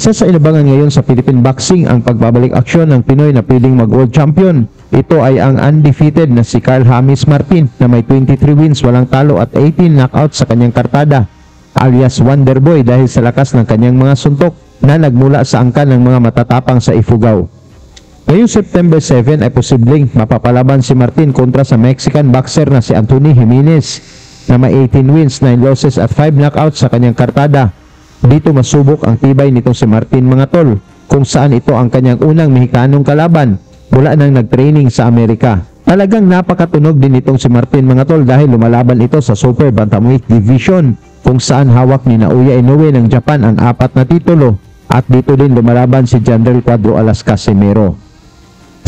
Isa sa inabangan ngayon sa Philippine Boxing ang pagbabalik aksyon ng Pinoy na piling mag-world champion. Ito ay ang undefeated na si Carl James Martin na may 23 wins, walang talo at 18 knockouts sa kanyang kartada, alias Wonderboy dahil sa lakas ng kanyang mga suntok na nagmula sa angkan ng mga matatapang sa Ifugao. Ngayong September 7 ay posibleng mapapalaban si Martin kontra sa Mexican boxer na si Anthony Jimenez na may 18 wins, 9 losses at 5 knockouts sa kanyang kartada. Dito masubok ang tibay nitong si Martin, mga tol, kung saan ito ang kanyang unang Mexicanong kalaban mula nang nag-training sa Amerika. Talagang napakatunog din itong si Martin, mga tol, dahil lumalaban ito sa Super Bantamweight Division kung saan hawak ni Naoya Inoue ng Japan ang 4 na titulo at dito din lumalaban si General Cuadro Alas Casimero.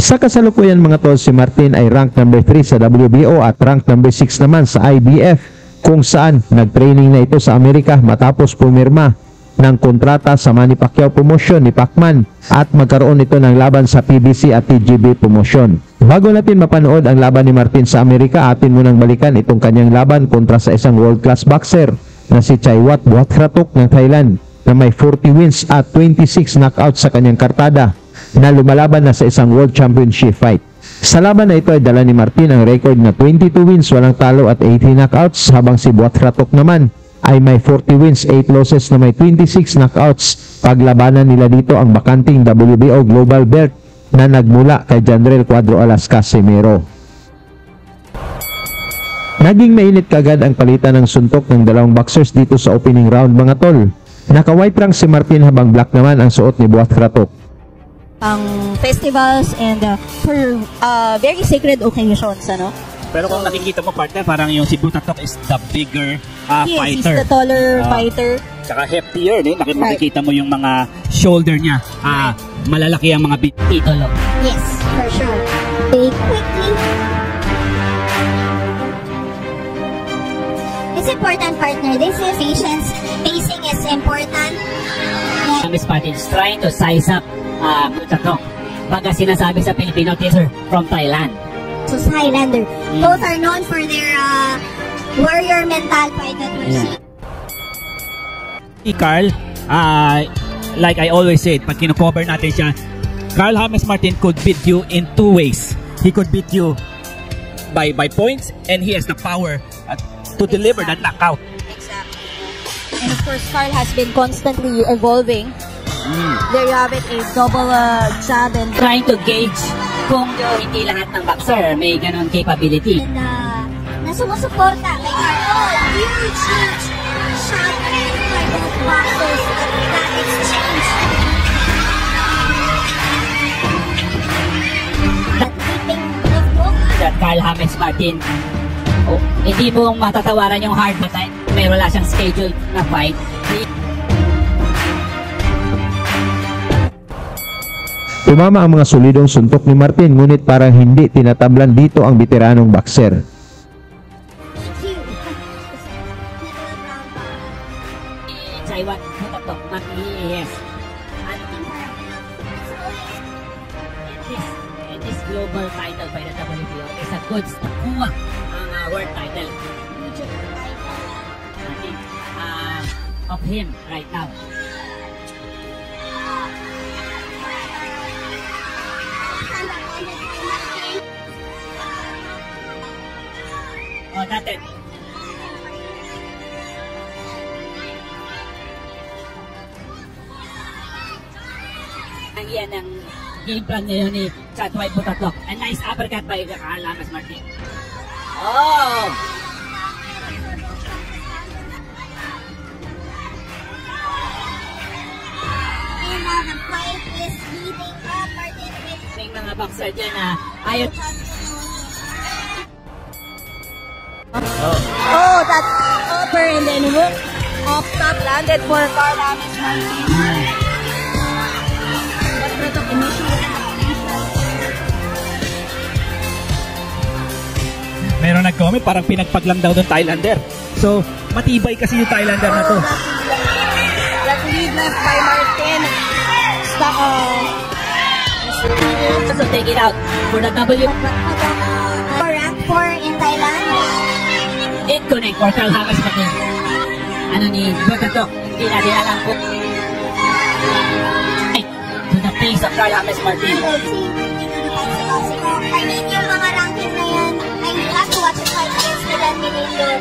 Sa kasalukuyan, mga tol, si Martin ay rank number 3 sa WBO at rank number 6 naman sa IBF kung saan nag-training na ito sa Amerika matapos pumirma ng kontrata sa Manny Pacquiao Promotion ni Pacman at magkaroon ito ng laban sa PBC at TGB Promotion. Bago natin mapanood ang laban ni Martin sa Amerika, atin munang balikan itong kanyang laban kontra sa isang world-class boxer na si Chaiwat Buatratok ng Thailand na may 40 wins at 26 knockouts sa kanyang kartada na lumalaban na sa isang World Championship fight. Sa laban na ito ay dala ni Martin ang record na 22 wins, walang talo at 18 knockouts, habang si Buatratok naman ay may 40 wins, 8 losses na may 26 knockouts. Paglabanan nila dito ang bakanting WBO Global Belt na nagmula kay General Cuadro Alas Casimero. Naging mainit kagad ang palitan ng suntok ng dalawang boxers dito sa opening round, mga tol. Naka-white rank si Martin habang black naman ang suot ni Buatratok. Ang festivals and for very sacred occasions, ano? Pero kung nakikita mo, partner, parang yung si Buatratok is the bigger yes, fighter. He's the taller fighter. Saka heftier, eh. Makikita mo yung mga shoulder niya. Malalaki ang mga titulo. Yes, for sure. Take quickly. It's important, partner. This is patience. Pacing is important. Miss Martin is trying to size up Buatratok. Baga sinasabi sa Filipino, teaser from Thailand. So Highlander. Both are known for their warrior mental fight that we're seeing. Carl, like I always said, pag kino-cover natin siya, Carl James Martin could beat you in 2 ways. He could beat you by points, and he has the power to deliver that knockout. Exactly. And of course, Carl has been constantly evolving. There you have it, a double jab and Trying to gauge kung hindi lahat ng boxer may ganon capability. And na sumusuporta kay Carl. Huge shot by both boxers at that exchange. But keeping the focus. That Carl James Martin, hindi mo matatawaran yung hard na time. May wala siyang schedule na fight. Tumama ang mga solidong suntok ni Martin, ngunit parang hindi tinatablan dito ang veteranong boxer. Chaiwat Buatratok, yes. And this global title by the WBO is a good nakuha ang world title of him right now. Natin. Ang yan ang game plan ngayon ni Chaiwat Buatratok. A nice uppercut by Carl James Martin. Oh! And the fight is heating up, Martin. May mga boxer dyan na ayaw. Oh, that upper and then hook up top landed for Carl James Martin. Buatratok initiated. Meron nag-comment, parang pinagpaglang daw ng Thailander. So, matibay kasi yung Thailander na to. That lead left by Martin. So take it out for the W. Rank 4 in Thailand. Connect for Carl James Martin. Ano ni Buatratok, hindi natin alam kung pace of Carl James Martin. I mean, yung mga ranking na yan, I have to watch the fight against the Terminator.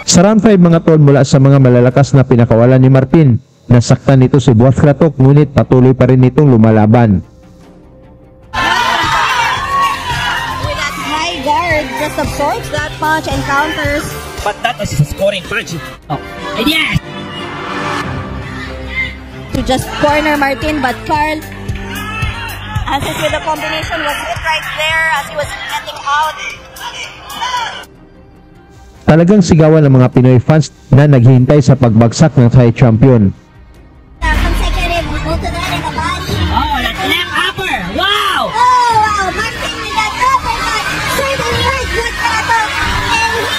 Sa round 5 mga tol, mula sa mga malalakas na pinakawalan ni Martin, nasaktan nito si Buat Kratok ngunit patuloy pa rin itong lumalaban. With that high guard, just absorbs that punch and counters. But that was a scoring punch. Oh. And yes! To just corner Martin, but Carl answers with the combination, was hit right there as he was getting out. Talagang sigawan ng mga Pinoy fans na naghihintay sa pagbagsak ng Thai champion. Consecutive both of that in the body. Oh, that left upper! Wow! Oh wow, Martin with that uppercut certainly hurt Buat Kratok, and he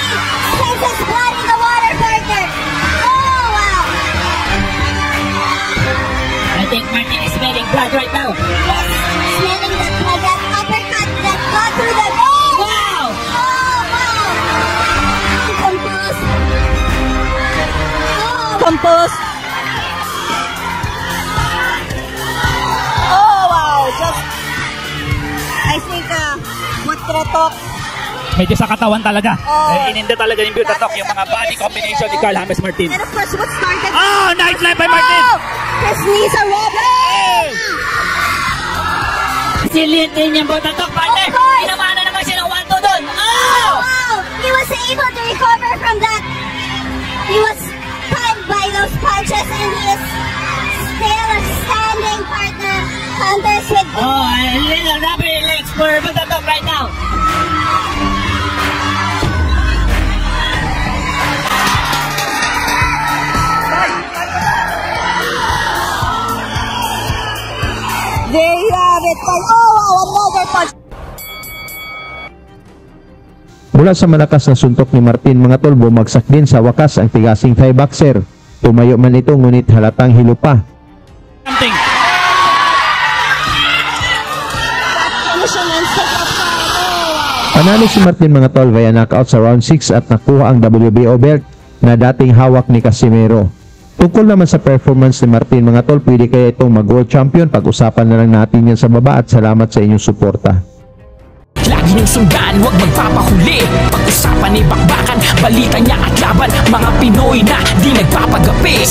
saves his blood in the water, partner. Oh wow. I think Martin is smelling blood right now. Yes, smelling that uppercut that got through the veins. Wow! Oh wow. Compose. Oh. Compose. Oh wow, just I think Buat Kratok. Medyo sa katawan talaga. Oh. Ininda talaga ni Buat Kratok yung mga body combination ni Carl James Martin. And of course, what started? Oh, nice left by Martin! Oh, his knees are wobbling. Resilient din yung Buat Kratok, partner! Of course. Pinamana naman siya ng 1-2 doon! Oh! Wow, he was able to recover from that. He was timed by those punches, and he is still a standing, partner. Counters with Oh, a little rubber legs for Buat Kratok right now. There you have it. Oh wow, another punch. Mula sa malakas na suntok ni Martin mga tol, bumagsak din sa wakas ang tigasing Thai boxer. Tumayo man ito ngunit halatang hilo pa. Something. Finishing instinct of Carl. Oh wow. Panalo si Martin mga tol via knockout sa round 6 at nakuha ang WBO belt na dating hawak ni Casimero. Tungkol naman sa performance ni Martin mga tol, pwede kaya itong mag-world champion? Pag-usapan na lang natin yan sa baba at salamat sa inyong suporta. Lagi niyong sundan, huwag magpapahuli. Pag-usapan ni bakbakan, balita niya at laban. Mga Pinoy na di nagpapagapi.